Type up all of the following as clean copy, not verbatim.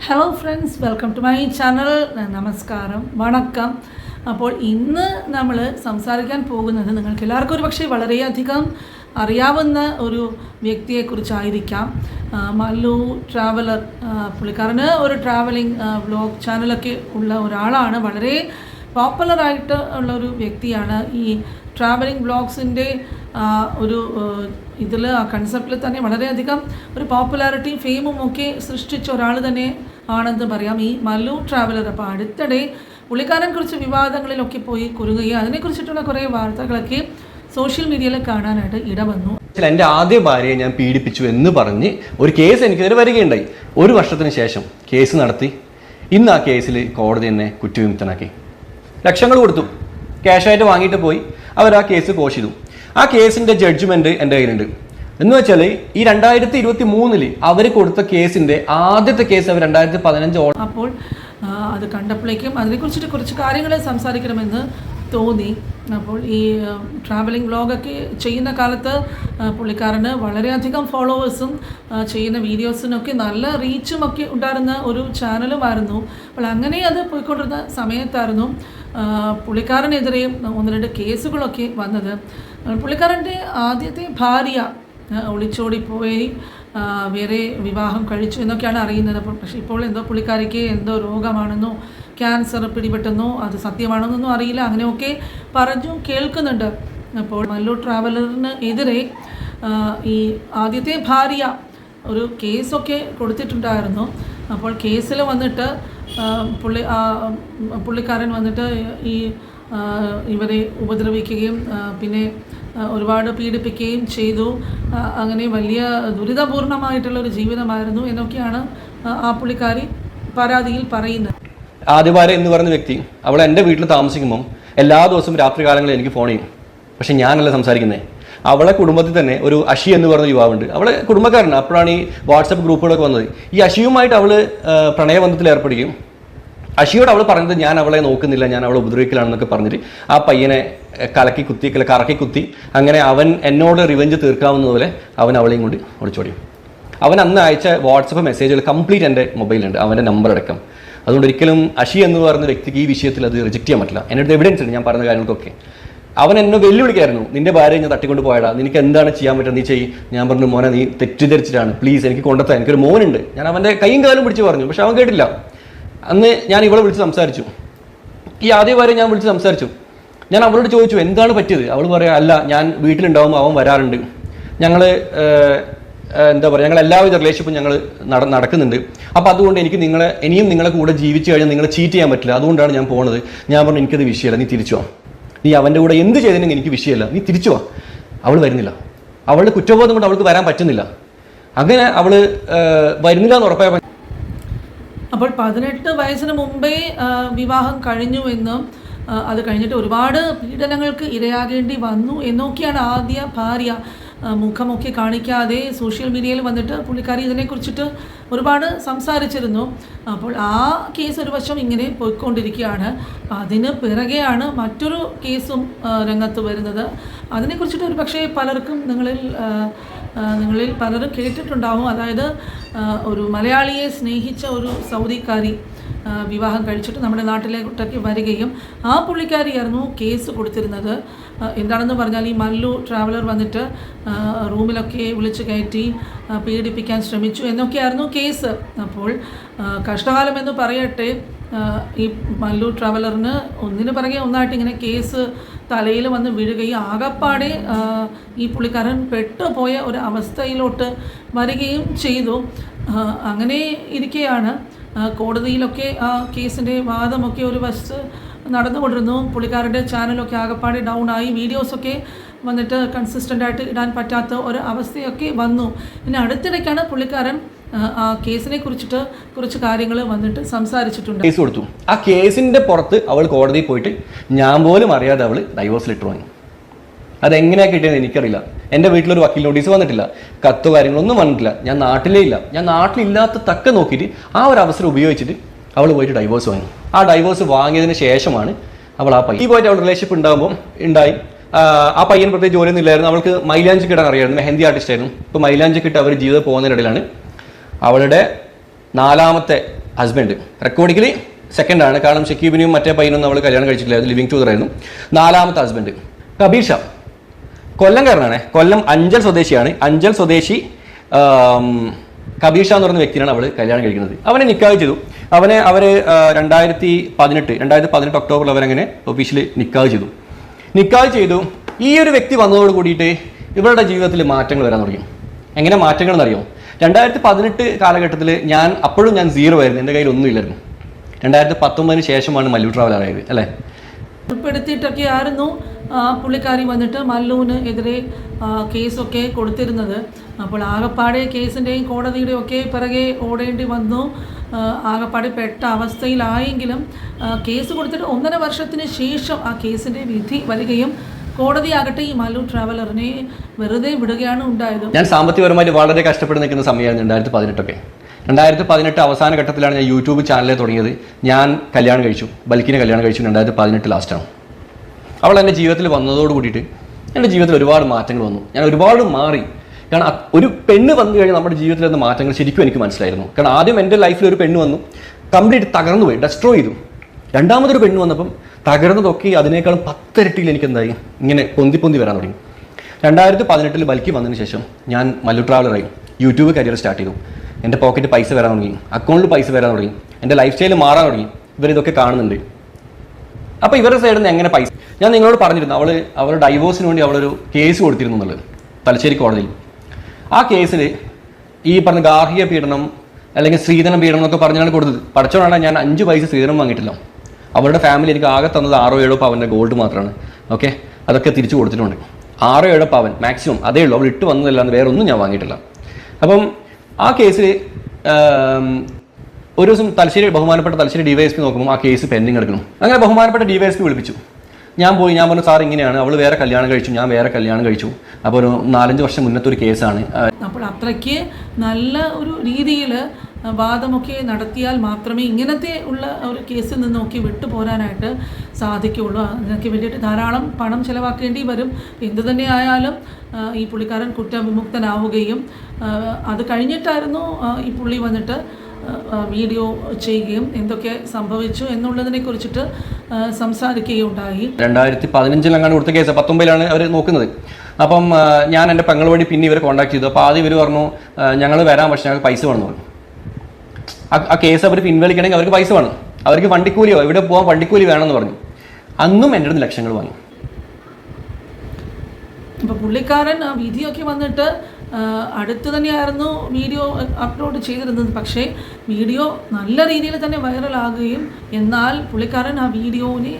Hello friends, welcome to my channel. നമസ്കാരം, വണക്കം. അപ്പോൾ ഇന്ന് നമ്മൾ സംസാരിക്കാൻ പോകുന്നത് നിങ്ങൾക്ക് എല്ലാവർക്കും ഒരു പക്ഷേ വളരെയധികം അറിയാവുന്ന ഒരു വ്യക്തിയെക്കുറിച്ചായിരിക്കാം. മല്ലു ട്രാവലർ. പുള്ളിക്കാരന് ഒരു ട്രാവലിംഗ് വ്ലോഗ് ചാനലൊക്കെ ഉള്ള ഒരാളാണ്. വളരെ പോപ്പുലറായിട്ട് ഉള്ള ഒരു വ്യക്തിയാണ്. ഈ ട്രാവലിംഗ് വ്ലോഗ്സിൻ്റെ ഒരു ഇതിൽ ആ കൺസെപ്റ്റിൽ തന്നെ വളരെയധികം ഒരു പോപ്പുലാരിറ്റിയും ഫെയിമും ഒക്കെ സൃഷ്ടിച്ച ഒരാൾ തന്നെ ആണെന്ന് പറയാം ഈ മല്ലു ട്രാവലർ. അപ്പോൾ അടുത്തിടെ പുള്ളിക്കാരൻ കുറിച്ച് വിവാദങ്ങളിലൊക്കെ പോയി കുരുങ്ങുകയും അതിനെക്കുറിച്ചിട്ടുള്ള കുറേ വാർത്തകളൊക്കെ സോഷ്യൽ മീഡിയയിൽ കാണാനായിട്ട് ഇടവന്നു. എൻ്റെ ആദ്യ ഭാര്യയെ ഞാൻ പീഡിപ്പിച്ചു എന്ന് പറഞ്ഞ് ഒരു കേസ് എനിക്കെതിരെ വരികയുണ്ടായി. 1 വർഷത്തിന് ശേഷം കേസ് നടത്തി. ഇന്ന് ആ കേസിൽ കോടതി എന്നെ കുറ്റവിമുക്തനാക്കി. ലക്ഷങ്ങൾ കൊടുത്തു, ക്യാഷായിട്ട് വാങ്ങിയിട്ട് പോയി. അവർ ആ കേസ് കോഷ് ചെയ്തു. ആ കേസിൻ്റെ ജഡ്ജ്മെൻറ്റ് എൻ്റെ കയ്യിലുണ്ട്. എന്ന് വെച്ചാൽ ഈ 2023 അവർ കൊടുത്ത കേസിൻ്റെ ആദ്യത്തെ കേസ് അവർ 2015 അപ്പോൾ അത് കണ്ടപ്പോഴേക്കും അതിനെക്കുറിച്ചിട്ട് കുറച്ച് കാര്യങ്ങൾ സംസാരിക്കണമെന്ന് തോന്നി. അപ്പോൾ ഈ ട്രാവലിംഗ് വ്ലോഗൊക്കെ ചെയ്യുന്ന കാലത്ത് പുള്ളിക്കാരന് വളരെയധികം ഫോളോവേഴ്സും ചെയ്യുന്ന വീഡിയോസിനൊക്കെ നല്ല റീച്ചുമൊക്കെ ഉണ്ടായിരുന്ന ഒരു ചാനലുമായിരുന്നു. അപ്പോൾ അങ്ങനെ അത് പോയിക്കൊണ്ടിരുന്ന സമയത്തായിരുന്നു പുള്ളിക്കാരനെതിരെയും 1-2 കേസുകളൊക്കെ വന്നത്. പുള്ളിക്കാരൻ്റെ ആദ്യത്തെ ഭാര്യ ഒളിച്ചോടിപ്പോയി വേറെ വിവാഹം കഴിച്ചു എന്നൊക്കെയാണ് അറിയുന്നത്. അപ്പോൾ പക്ഷേ ഇപ്പോൾ എന്തോ പുള്ളിക്കാരിക്ക് എന്തോ രോഗമാണെന്നോ ക്യാൻസർ പിടിപെട്ടെന്നോ അത് സത്യമാണെന്നൊന്നും അറിയില്ല, അങ്ങനെയൊക്കെ പറഞ്ഞു കേൾക്കുന്നുണ്ട്. അപ്പോൾ മല്ലു ട്രാവലറിന് എതിരെ ഈ ആദ്യത്തെ ഭാര്യ ഒരു കേസൊക്കെ കൊടുത്തിട്ടുണ്ടായിരുന്നു. അപ്പോൾ കേസിൽ വന്നിട്ട് പുള്ളിക്കാരൻ വന്നിട്ട് ഈ ഇവരെ ഉപദ്രവിക്കുകയും പിന്നെ ഒരുപാട് പീഡിപ്പിക്കുകയും ചെയ്തു. അങ്ങനെ വലിയ ദുരിതപൂർണമായിട്ടുള്ളൊരു ജീവിതമായിരുന്നു എന്നൊക്കെയാണ് ആ പുള്ളിക്കാരി പരാതിയിൽ പറയുന്നത്. ആദ്യ ഭാര്യ എന്ന് പറയുന്ന വ്യക്തി അവൾ എൻ്റെ വീട്ടിൽ താമസിക്കുമ്പം എല്ലാ ദിവസവും രാത്രി കാലങ്ങളിൽ എനിക്ക് ഫോൺ ചെയ്യും. പക്ഷെ ഞാനല്ല സംസാരിക്കുന്നത്. അവളെ കുടുംബത്തിൽ തന്നെ ഒരു അഷി എന്ന് പറഞ്ഞ യുവാവുണ്ട്. അവളെ കുടുംബക്കാരനാണ്. അപ്പോഴാണ് ഈ വാട്സപ്പ് ഗ്രൂപ്പുകളൊക്കെ വന്നത്. ഈ അഷിയുമായിട്ട് അവൾ പ്രണയബന്ധത്തിൽ ഏർപ്പെടുകയും അഷിയോട് അവൾ പറഞ്ഞത് ഞാൻ അവളെ നോക്കുന്നില്ല, ഞാൻ അവളെ ഉപദ്രവിക്കലാണെന്നൊക്കെ പറഞ്ഞിട്ട് ആ പയ്യനെ കറക്കി കുത്തി അങ്ങനെ അവൻ എന്നോട് റിവെഞ്ച് തീർക്കാവുന്നതുപോലെ അവൻ അവളെയും കൊണ്ട് ഒളിച്ചോടി. അവൻ അന്ന് അയച്ച വാട്സപ്പ് മെസ്സേജുകൾ കംപ്ലീറ്റ് എൻ്റെ മൊബൈലുണ്ട്, അവൻ്റെ നമ്പർ അടക്കം. അതുകൊണ്ട് ഒരിക്കലും അഷി എന്ന് പറയുന്ന വ്യക്തിക്ക് ഈ വിഷയത്തിൽ അത് റിജക്റ്റ് ചെയ്യാൻ പറ്റില്ല. എൻ്റെ എവിഡൻസ് ഉണ്ട് ഞാൻ പറഞ്ഞ കാര്യങ്ങൾക്കൊക്കെ. അവൻ എന്നെ വെല്ലുവിളിക്കായിരുന്നു, നിന്റെ ഭാര്യ ഞാൻ തട്ടിക്കൊണ്ട് പോയടാ, നിനക്ക് എന്താണ് ചെയ്യാൻ പറ്റുക, നീ ചെയ്യും. ഞാൻ പറഞ്ഞു, മോനെ നീ തെറ്റിദ്ധരിച്ചിട്ടാണ്, പ്ലീസ് എനിക്ക് കൊണ്ടെത്താൻ, എനിക്കൊരു മോനുണ്ട്. ഞാൻ അവൻ്റെ കൈയും കാലും പിടിച്ച് പറഞ്ഞു, പക്ഷെ അവൻ കേട്ടില്ല. അന്ന് ഞാൻ ഇവളെ വിളിച്ച് സംസാരിച്ചു. ഈ ആദ്യ ഭാര്യ ഞാൻ വിളിച്ച് സംസാരിച്ചു. ഞാൻ അവളോട് ചോദിച്ചു എന്താണ് പറ്റിയത്. അവൾ പറയാം, അല്ല ഞാൻ വീട്ടിലുണ്ടാവുമ്പോൾ അവൻ വരാറുണ്ട്, ഞങ്ങൾ എന്താ പറയുക, ഞങ്ങൾ എല്ലാവിധ റിലേഷൻഷിപ്പും ഞങ്ങൾ നടക്കുന്നുണ്ട്. അപ്പോൾ അതുകൊണ്ട് എനിക്ക് ഇനിയും നിങ്ങളെ കൂടെ ജീവിച്ചു കഴിഞ്ഞാൽ നിങ്ങളെ ചീറ്റ് ചെയ്യാൻ പറ്റില്ല, അതുകൊണ്ടാണ് ഞാൻ പോകുന്നത്. ഞാൻ പറഞ്ഞു, എനിക്കത് വിഷയമല്ല, നീ തിരിച്ചു വാ, നീ അവൻ്റെ കൂടെ എന്ത് ചെയ്തിട്ടുണ്ടെങ്കിൽ എനിക്ക് വിഷയമല്ല, നീ തിരിച്ചു വാ. അവൾ വരുന്നില്ല. അവളുടെ കുറ്റബോധം കൊണ്ട് അവൾക്ക് വരാൻ പറ്റുന്നില്ല. അങ്ങനെ അവൾ വരുന്നില്ല എന്ന് ഉറപ്പായ. അപ്പോൾ 18 വയസ്സിന് മുമ്പേ വിവാഹം കഴിഞ്ഞുവെന്നും അത് കഴിഞ്ഞിട്ട് ഒരുപാട് പീഡനങ്ങൾക്ക് ഇരയാകേണ്ടി വന്നു എന്നൊക്കെയാണ് ആദ്യ ഭാര്യ മുഖമൊക്കെ കാണിക്കാതെ സോഷ്യൽ മീഡിയയിൽ വന്നിട്ട് പുള്ളിക്കാരി ഇതിനെക്കുറിച്ചിട്ട് ഒരുപാട് സംസാരിച്ചിരുന്നു. അപ്പോൾ ആ കേസ് ഒരു വശം ഇങ്ങനെ പോയിക്കൊണ്ടിരിക്കുകയാണ്. അതിന് പിറകെയാണ് മറ്റൊരു കേസും രംഗത്ത് വരുന്നത്. അതിനെക്കുറിച്ചിട്ട് ഒരു പക്ഷേ പലർക്കും നിങ്ങളിൽ പലരും കേട്ടിട്ടുണ്ടാവും. അതായത് ഒരു മലയാളിയെ സ്നേഹിച്ച ഒരു സൗദിക്കാരി വിവാഹം കഴിച്ചിട്ട് നമ്മുടെ നാട്ടിലേക്കൊക്കെ വരികയും ആ പുള്ളിക്കാരിയായിരുന്നു കേസ് കൊടുത്തിരുന്നത്. എന്താണെന്ന് പറഞ്ഞാൽ ഈ മല്ലു ട്രാവലർ വന്നിട്ട് റൂമിലൊക്കെ വിളിച്ച് കയറ്റി പീഡിപ്പിക്കാൻ ശ്രമിച്ചു എന്നൊക്കെയായിരുന്നു കേസ്. അപ്പോൾ കഷ്ടകാലം എന്ന് പറയട്ടെ, ഈ മല്ലു ട്രാവലറിന് ഒന്നിന് പിറകെ ഒന്നായിട്ട് ഇങ്ങനെ കേസ് തലയിൽ വന്ന് വീഴുകയും ആകപ്പാടെ ഈ പുള്ളിക്കാരൻ പെട്ടുപോയ ഒരു അവസ്ഥയിലോട്ട് വരികയും ചെയ്തു. അങ്ങനെ ഇരിക്കെയാണ് കോടതിയിലൊക്കെ ആ കേസിൻ്റെ വാദമൊക്കെ ഒരു വശത്ത് നടന്നുകൊണ്ടിരുന്നു. പുള്ളിക്കാരൻ്റെ ചാനലൊക്കെ ആകപ്പാടെ ഡൗൺ ആയി, വീഡിയോസൊക്കെ വന്നിട്ട് കൺസിസ്റ്റൻ്റായിട്ട് ഇടാൻ പറ്റാത്ത ഒരു അവസ്ഥയൊക്കെ വന്നു. പിന്നെ അടുത്തിടയ്ക്കാണ് പുള്ളിക്കാരൻ ആ കേസിനെ കുറിച്ചിട്ട് കുറച്ച് കാര്യങ്ങൾ വന്നിട്ട് സംസാരിച്ചിട്ടുണ്ട്. കേസ് കൊടുത്തു. ആ കേസിൻ്റെ പുറത്ത് അവൾ കോടതിയിൽ പോയിട്ട് ഞാൻ പോലും അറിയാതെ അവൾ ഡൈവോഴ്സ് ലെറ്റർ വാങ്ങി. അതെങ്ങനെയാണ് കിട്ടിയെന്ന് എനിക്കറിയില്ല. എൻ്റെ വീട്ടിലൊരു വക്കീൽ നോട്ടീസ് വന്നിട്ടില്ല, കത്തോ കാര്യങ്ങളൊന്നും വന്നിട്ടില്ല. ഞാൻ നാട്ടിലേ ഇല്ല. ഞാൻ നാട്ടിലില്ലാത്ത തക്ക നോക്കിയിട്ട് ആ ഒരു അവസരം ഉപയോഗിച്ചിട്ട് അവൾ പോയിട്ട് ഡൈവോഴ്സ് വാങ്ങി. ആ ഡൈവോഴ്സ് വാങ്ങിയതിന് ശേഷമാണ് അവൾ ആ പയ്യൻ പോയിട്ട് അവൾ റിലേഷൻഷിപ്പ് ഉണ്ടായി. ആ പയ്യൻ പ്രത്യേകിച്ച് ജോലിയൊന്നും ഇല്ലായിരുന്നു. അവൾക്ക് മൈലാഞ്ചി കിട്ടാൻ അറിയായിരുന്നു, മെഹന്തി ആർട്ടിസ്റ്റ് ആയിരുന്നു. ഇപ്പോൾ മൈലാഞ്ചി കിട്ട് അവർ ജീവിതം പോകുന്നതിനിടയിലാണ് അവളുടെ 4ാമത്തെ ഹസ്ബൻഡ്. റെക്കോർഡിക്കലി സെക്കൻഡാണ്, കാരണം ഷക്കീബിനെയും മറ്റേ പയ്യനൊന്നും അവൾ കല്യാണം കഴിച്ചിട്ടില്ലായിരുന്നു, ലിവിങ് ടുഗദറായിരുന്നു. 4ാമത്തെ ഹസ്ബൻഡ് കബീർ ഷാ, കൊല്ലംകാരനാണ്, കൊല്ലം അഞ്ചൽ സ്വദേശിയാണ്. അഞ്ചൽ സ്വദേശി കബീർ ഷാ എന്ന് പറയുന്ന വ്യക്തിയാണ് അവൾ കല്യാണം കഴിക്കുന്നത്. അവനെ നിക്കാഹ് ചെയ്തു. അവർ 2018 ഒക്ടോബറിൽ അവരങ്ങനെ ഒഫീഷ്യലി നിക്കാഹ് ചെയ്തു. ഈ ഒരു വ്യക്തി വന്നതോട് കൂടിയിട്ട് ഇവരുടെ ജീവിതത്തിൽ മാറ്റങ്ങൾ വരാൻ തുടങ്ങി. എങ്ങനെ മാറ്റങ്ങൾ എന്നറിയോ? 2018 കാലഘട്ടത്തിൽ അപ്പോഴും ഞാൻ സീറോ ആയിരുന്നു, എൻ്റെ കയ്യിൽ ഒന്നും ഇല്ലായിരുന്നു. 2019 ശേഷമാണ് മല്ലു ട്രാവലർ ആയത് അല്ലേ. ഉൾപ്പെടുത്തിയിട്ടൊക്കെ ആയിരുന്നു പുള്ളിക്കാരി വന്നിട്ട് മല്ലുവിന് എതിരെ കേസൊക്കെ കൊടുത്തിരുന്നത്. അപ്പോൾ ആകപ്പാടെ കേസിൻ്റെയും കോടതിയുടെയും ഒക്കെ പിറകെ ഓടേണ്ടി വന്നു. ആകപ്പാടെ പെട്ട അവസ്ഥയിലായെങ്കിലും കേസ് കൊടുത്തിട്ട് 1.5 വർഷത്തിന് ശേഷം ആ കേസിൻ്റെ വിധി വരികയും കോടതിയാകട്ടെ ഈ മല്ലു ട്രാവലറിനെ വെറുതെ വിടുകയാണ് ഉണ്ടായത്. ഞാൻ സാമ്പത്തികപരമായിട്ട് വളരെ കഷ്ടപ്പെട്ട് നിൽക്കുന്ന സമയമായിരുന്നു 2018. 2018 അവസാന ഘട്ടത്തിലാണ് ഞാൻ യൂട്യൂബ് ചാനലിൽ തുടങ്ങിയത്. ഞാൻ കല്യാണം കഴിച്ചു, ബൽക്കിനെ കല്യാണം കഴിച്ചു 2018 ലാസ്റ്റാണ്. അവൾ എൻ്റെ ജീവിതത്തിൽ വന്നതോട് കൂടിയിട്ട് എൻ്റെ ജീവിതത്തിൽ ഒരുപാട് മാറ്റങ്ങൾ വന്നു. ഞാൻ ഒരുപാട് മാറി. കാരണം ഒരു പെണ്ണ് വന്നു കഴിഞ്ഞാൽ നമ്മുടെ ജീവിതത്തിൽ വരുന്ന മാറ്റങ്ങൾ ശരിക്കും എനിക്ക് മനസ്സിലായിരുന്നു. കാരണം ആദ്യം എൻ്റെ ലൈഫിൽ ഒരു പെണ്ണ് വന്നു, കംപ്ലീറ്റ് തകർന്നു പോയി, ഡെസ്ട്രോയ് ചെയ്തു. രണ്ടാമതൊരു പെണ്ണ് വന്നപ്പം തകർന്നതൊക്കെ അതിനേക്കാളും 10 ഇരട്ടിയിൽ എനിക്ക് എന്തായി ഇങ്ങനെ പൊന്തി വരാൻ തുടങ്ങി. 2018 ബൽക്കി വന്നതിന് ശേഷം ഞാൻ മല്ലു ട്രാവലറായി യൂട്യൂബ് കരിയർ സ്റ്റാർട്ട് ചെയ്തു. എൻ്റെ പോക്കറ്റ് പൈസ വരാൻ തുടങ്ങി, അക്കൗണ്ടിൽ പൈസ വരാൻ തുടങ്ങി, എൻ്റെ ലൈഫ് സ്റ്റൈൽ മാറാൻ തുടങ്ങി. ഇവരിതൊക്കെ കാണുന്നുണ്ട്. അപ്പോൾ ഇവരുടെ സൈഡിൽ നിന്ന് എങ്ങനെ പൈസ, ഞാൻ നിങ്ങളോട് പറഞ്ഞിരുന്നു അവൾ ഡൈവോഴ്സിന് വേണ്ടി അവളൊരു കേസ് കൊടുത്തിരുന്നു എന്നുള്ളത് തലശ്ശേരി കോടതിയിൽ. ആ കേസിൽ ഈ പറഞ്ഞ ഗാർഹിക പീഡനം അല്ലെങ്കിൽ സ്ത്രീധന പീഡനം എന്നൊക്കെ പറഞ്ഞാണ് കൊടുത്തത്. പഠിച്ചോണ്ടാണ് ഞാൻ 5 പൈസ സ്ത്രീധനം വാങ്ങിയിട്ടില്ല. അവരുടെ ഫാമിലി എനിക്ക് ആകെ തന്നത് 6-7 പവൻ്റെ ഗോൾഡ് മാത്രമാണ്. ഓക്കെ, അതൊക്കെ തിരിച്ചു കൊടുത്തിട്ടുണ്ട്. 6-7 പവൻ മാക്സിമം അതേ ഉള്ളൂ. അവൾ ഇട്ട് വന്നതല്ലാന്ന് വേറെ ഒന്നും ഞാൻ വാങ്ങിയിട്ടില്ല. അപ്പം ആ കേസിൽ ഒരു ദിവസം ബഹുമാനപ്പെട്ട തലശ്ശേരി DYSP നോക്കുമ്പോൾ ആ കേസ് പെൻഡിങ് എടുക്കണം. അങ്ങനെ ബഹുമാനപ്പെട്ട DYSP വിളിപ്പിച്ചു. ഞാൻ പറഞ്ഞു സാർ ഇങ്ങനെയാണ്, അവൾ വേറെ കല്യാണം കഴിച്ചു, ഞാൻ വേറെ കല്യാണം കഴിച്ചു. അപ്പോൾ ഒരു 4-5 വർഷം മുന്നത്തെ ഒരു കേസാണ്. അപ്പോൾ അത്രയ്ക്ക് നല്ല ഒരു രീതിയിൽ വാദമൊക്കെ നടത്തിയാൽ മാത്രമേ ഇങ്ങനത്തെ ഉള്ള ഒരു കേസിൽ നിന്നൊക്കെ വിട്ടുപോരാനായിട്ട് സാധിക്കുകയുള്ളൂ. അതിനൊക്കെ വേണ്ടിയിട്ട് ധാരാളം പണം ചിലവാക്കേണ്ടി വരും. എന്തു തന്നെ ആയാലും ഈ പുള്ളിക്കാരൻ കുറ്റവിമുക്തനാവുകയും അത് കഴിഞ്ഞിട്ടായിരുന്നു ഈ പുള്ളി വന്നിട്ട് വീഡിയോ ചെയ്യുകയും എന്തൊക്കെ സംഭവിച്ചു എന്നുള്ളതിനെ കുറിച്ചിട്ട് സംസാരിക്കുകയുണ്ടായി. 2015 കൊടുത്ത കേസ് 19 അവർ നോക്കുന്നത്. അപ്പം ഞാൻ എൻ്റെ പെങ്ങൾ വഴി പിന്നെ ഇവരെ കോൺടാക്ട് ചെയ്തു. അപ്പോൾ ആദ്യം ഇവർ പറഞ്ഞു ഞങ്ങൾ വരാം, പക്ഷേ ഞങ്ങൾക്ക് പൈസ വേണമെന്ന് പറഞ്ഞു. ആ കേസ് അവർ പിൻവലിക്കണമെങ്കിൽ അവർക്ക് പൈസ വേണം, അവർക്ക് വണ്ടിക്കൂലിയോ ഇവിടെ പോകാൻ വണ്ടിക്കൂലി വേണമെന്ന് പറഞ്ഞു. അന്നും എൻ്റെ അടുത്ത് ലക്ഷങ്ങൾ വാങ്ങി. അപ്പോൾ പുള്ളിക്കാരൻ വിധിയൊക്കെ വന്നിട്ട് അടുത്ത് തന്നെയായിരുന്നു വീഡിയോ അപ്ലോഡ് ചെയ്തിരുന്നത്. പക്ഷേ വീഡിയോ നല്ല രീതിയിൽ തന്നെ വൈറലാകുകയും എന്നാൽ പുള്ളിക്കാരൻ ആ വീഡിയോനെ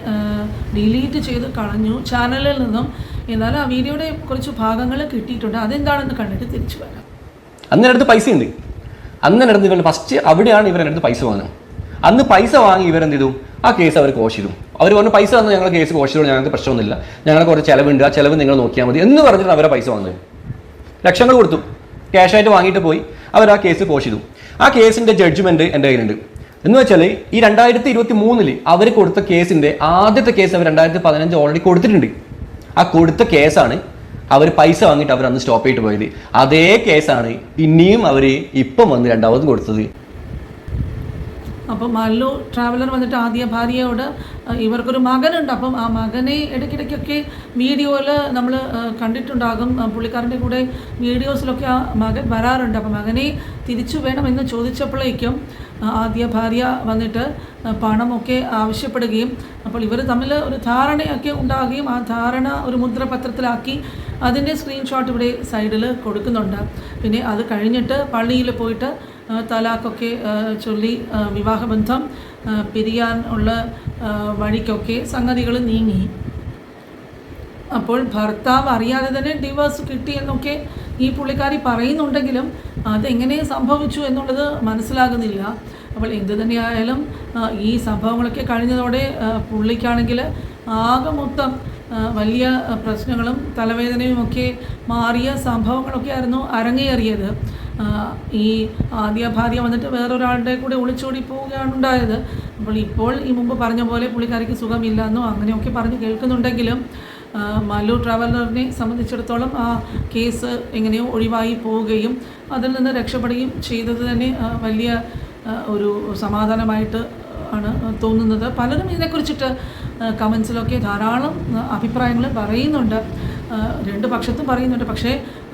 ഡിലീറ്റ് ചെയ്ത് കളഞ്ഞു ചാനലിൽ നിന്നും. എന്നാൽ ആ വീഡിയോയുടെ കുറച്ച് ഭാഗങ്ങൾ കിട്ടിയിട്ടുണ്ട്. അതെന്താണെന്ന് കണ്ടിട്ട് തിരിച്ചു വരാം. അന്ന് എൻ്റെ അടുത്ത് പൈസ ഉണ്ട്. അന്ന് എൻ്റെ അടുത്ത് ഇവർ ഫസ്റ്റ് അവിടെയാണ് ഇവർ എൻ്റെ അടുത്ത് പൈസ വാങ്ങുന്നത്. അന്ന് പൈസ വാങ്ങി ഇവരെന്ത് ചെയ്തു, ആ കേസ് അവർ കോഷ് ചെയ്തു. അവർ പറഞ്ഞു പൈസ തന്നു, ഞങ്ങൾ കേസ് കോഷ് ചെയ്തു, ഞങ്ങൾക്ക് പ്രശ്നമൊന്നുമില്ല, ഞങ്ങൾ കുറച്ച് ചിലവുണ്ട്, ആ ചിലവ് നിങ്ങൾ നോക്കിയാൽ മതി എന്ന് പറഞ്ഞിട്ട് അവരെ പൈസ വാങ്ങുന്നത്. ലക്ഷങ്ങൾ കൊടുത്തു, ക്യാഷായിട്ട് വാങ്ങിയിട്ട് പോയി. അവർ ആ കേസ് കോഷ് ചെയ്തു. ആ കേസിൻ്റെ ജഡ്ജ്മെൻറ്റ് എൻ്റെ കയ്യിലുണ്ട്. എന്ന് വെച്ചാൽ ഈ 2023 അവർ കൊടുത്ത കേസിൻ്റെ ആദ്യത്തെ കേസ് അവർ 2015 ഓൾറെഡി കൊടുത്തിട്ടുണ്ട്. ആ കൊടുത്ത കേസാണ് അവർ പൈസ വാങ്ങിയിട്ട് അവർ അന്ന് സ്റ്റോപ്പ് ചെയ്തിട്ട് പോയത്. അതേ കേസാണ് പിന്നെയും അവർ ഇപ്പം വന്ന് രണ്ടാമതും കൊടുത്തത്. അപ്പം മല്ലു ട്രാവലർ വന്നിട്ട് ആദ്യ ഭാര്യയോട് ഇവർക്കൊരു മകനുണ്ട്. അപ്പം ആ മകനെ ഇടയ്ക്കിടയ്ക്കൊക്കെ വീഡിയോയിൽ നമ്മൾ കണ്ടിട്ടുണ്ടാകും. പുള്ളിക്കാരൻ്റെ കൂടെ വീഡിയോസിലൊക്കെ ആ മകൻ വരാറുണ്ട്. അപ്പം മകനെ തിരിച്ചു വേണമെന്ന് ചോദിച്ചപ്പോഴേക്കും ആദ്യ ഭാര്യ വന്നിട്ട് പണമൊക്കെ ആവശ്യപ്പെടുകയും അപ്പോൾ ഇവർ തമ്മിൽ ഒരു ധാരണയൊക്കെ ഉണ്ടാകുകയും ആ ധാരണ ഒരു മുദ്രപത്രത്തിലാക്കി അതിൻ്റെ സ്ക്രീൻഷോട്ട് ഇവിടെ സൈഡിൽ കൊടുക്കുന്നുണ്ട്. പിന്നെ അത് കഴിഞ്ഞിട്ട് പള്ളിയിൽ പോയിട്ട് തലാഖൊക്കെ ചൊല്ലി വിവാഹബന്ധം പിരിയാൻ ഉള്ള വഴിക്കൊക്കെ സംഗതികൾ നീങ്ങി. അപ്പോൾ ഭർത്താവ് അറിയാതെ തന്നെ ഡിവോഴ്സ് കിട്ടിയെന്നൊക്കെ ഈ പുള്ളിക്കാരി പറയുന്നുണ്ടെങ്കിലും അതെങ്ങനെ സംഭവിച്ചു എന്നുള്ളത് മനസ്സിലാകുന്നില്ല. അപ്പോൾ എന്തു തന്നെയായാലും ഈ സംഭവങ്ങളൊക്കെ കഴിഞ്ഞതോടെ പുള്ളിക്കാണെങ്കിൽ ആകെ മൊത്തം വലിയ പ്രശ്നങ്ങളും തലവേദനയും ഒക്കെ മാറിയ സംഭവങ്ങളൊക്കെ ആയിരുന്നു അരങ്ങേറിയത്. ഈ ആദ്യ ഭാര്യ വന്നിട്ട് വേറൊരാളുടെ കൂടെ ഒളിച്ചോടി പോവുകയാണ് ഉണ്ടായത്. അപ്പോൾ ഇപ്പോൾ ഈ മുമ്പ് പറഞ്ഞ പോലെ പുള്ളിക്കാരിക്ക് സുഖമില്ലെന്നോ അങ്ങനെയൊക്കെ പറഞ്ഞ് കേൾക്കുന്നുണ്ടെങ്കിലും മല്ലു ട്രാവലറിനെ സംബന്ധിച്ചിടത്തോളം ആ കേസ് എങ്ങനെയോ ഒഴിവായി പോവുകയും അതിൽ നിന്ന് രക്ഷപ്പെടുകയും ചെയ്തത് തന്നെ വലിയ ഒരു സമാധാനമായിട്ട് ആണ് തോന്നുന്നത്. പലരും ഇതിനെക്കുറിച്ചിട്ട് കമൻസിലൊക്കെ ധാരാളം അഭിപ്രായങ്ങൾ പറയുന്നുണ്ട്, രണ്ട് പക്ഷത്തും പറയുന്നുണ്ട്. പക്ഷേ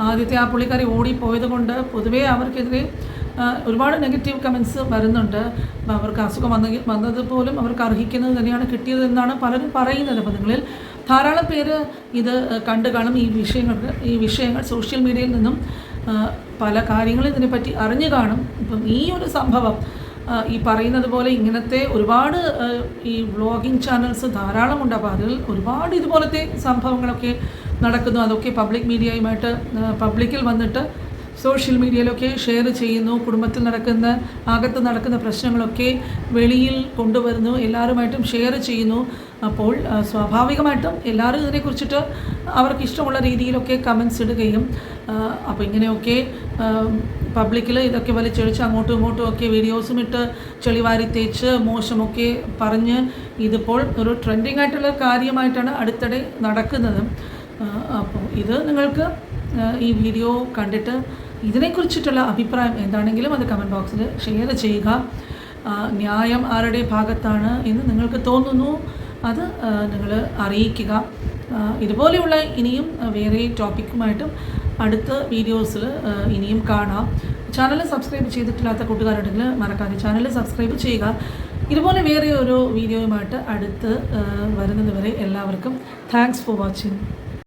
ആദ്യത്തെ ആ പുള്ളിക്കാരി ഓടിപ്പോയത് കൊണ്ട് പൊതുവേ അവർക്കെതിരെ ഒരുപാട് നെഗറ്റീവ് കമൻസ് വരുന്നുണ്ട്. അവർക്ക് അസുഖം വന്നത് പോലും അവർക്ക് അർഹിക്കുന്നത് തന്നെയാണ് കിട്ടിയതെന്നാണ് പലരും പറയുന്നത്. അപ്പോൾ നിങ്ങളിൽ ധാരാളം പേര് ഇത് കണ്ടു കാണും. ഈ വിഷയങ്ങൾ സോഷ്യൽ മീഡിയയിൽ നിന്നും പല കാര്യങ്ങളും ഇതിനെപ്പറ്റി അറിഞ്ഞു കാണും. ഇപ്പം ഈ ഒരു സംഭവം ഈ പറയുന്നത് പോലെ ഇങ്ങനത്തെ ഒരുപാട് ഈ വ്ളോഗിങ് ചാനൽസ് ധാരാളമുണ്ട്. അപ്പോൾ അതിൽ ഒരുപാട് ഇതുപോലത്തെ സംഭവങ്ങളൊക്കെ നടക്കുന്നു. അതൊക്കെ പബ്ലിക് മീഡിയയുമായിട്ട് പബ്ലിക്കിൽ വന്നിട്ട് സോഷ്യൽ മീഡിയയിലൊക്കെ ഷെയർ ചെയ്യുന്നു. കുടുംബത്തിൽ അകത്ത് നടക്കുന്ന പ്രശ്നങ്ങളൊക്കെ വെളിയിൽ കൊണ്ടുവരുന്നു, എല്ലാവരുമായിട്ടും ഷെയർ ചെയ്യുന്നു. അപ്പോൾ സ്വാഭാവികമായിട്ടും എല്ലാവരും ഇതിനെക്കുറിച്ചിട്ട് അവർക്ക് ഇഷ്ടമുള്ള രീതിയിലൊക്കെ കമൻസ് ഇടുകയും അപ്പോൾ ഇങ്ങനെയൊക്കെ പബ്ലിക്കിൽ ഇതൊക്കെ വലിച്ചൊഴിച്ച് അങ്ങോട്ടും ഇങ്ങോട്ടും ഒക്കെ വീഡിയോസും ഇട്ട് ചെളിവാരി തേച്ച് മോശമൊക്കെ പറഞ്ഞ് ഇതിപ്പോൾ ഒരു ട്രെൻഡിങ് ആയിട്ടുള്ള കാര്യമായിട്ടാണ് അടുത്തിടെ നടക്കുന്നത്. അപ്പോൾ ഇത് നിങ്ങൾക്ക് ഈ വീഡിയോ കണ്ടിട്ട് ഇതിനെക്കുറിച്ചിട്ടുള്ള അഭിപ്രായം എന്താണെങ്കിലും അത് കമൻറ്റ് ബോക്സിൽ ഷെയർ ചെയ്യുക. ന്യായം ആരുടെ ഭാഗത്താണ് എന്ന് നിങ്ങൾക്ക് തോന്നുന്നു അത് നിങ്ങൾ അറിയിക്കുക. ഇതുപോലെയുള്ള ഇനിയും വേറെ ടോപ്പിക്കുമായിട്ടും അടുത്ത വീഡിയോസിൽ ഇനിയും കാണാം. ചാനൽ സബ്സ്ക്രൈബ് ചെയ്തിട്ടില്ലാത്ത കൂട്ടുകാരുണ്ടെങ്കിൽ മറക്കാതെ ചാനൽ സബ്സ്ക്രൈബ് ചെയ്യുക. ഇതുപോലെ വേറെ ഒരു വീഡിയോയുമായിട്ട് അടുത്ത് വരുന്നത് വരെ എല്ലാവർക്കും താങ്ക്സ് ഫോർ വാച്ചിങ്.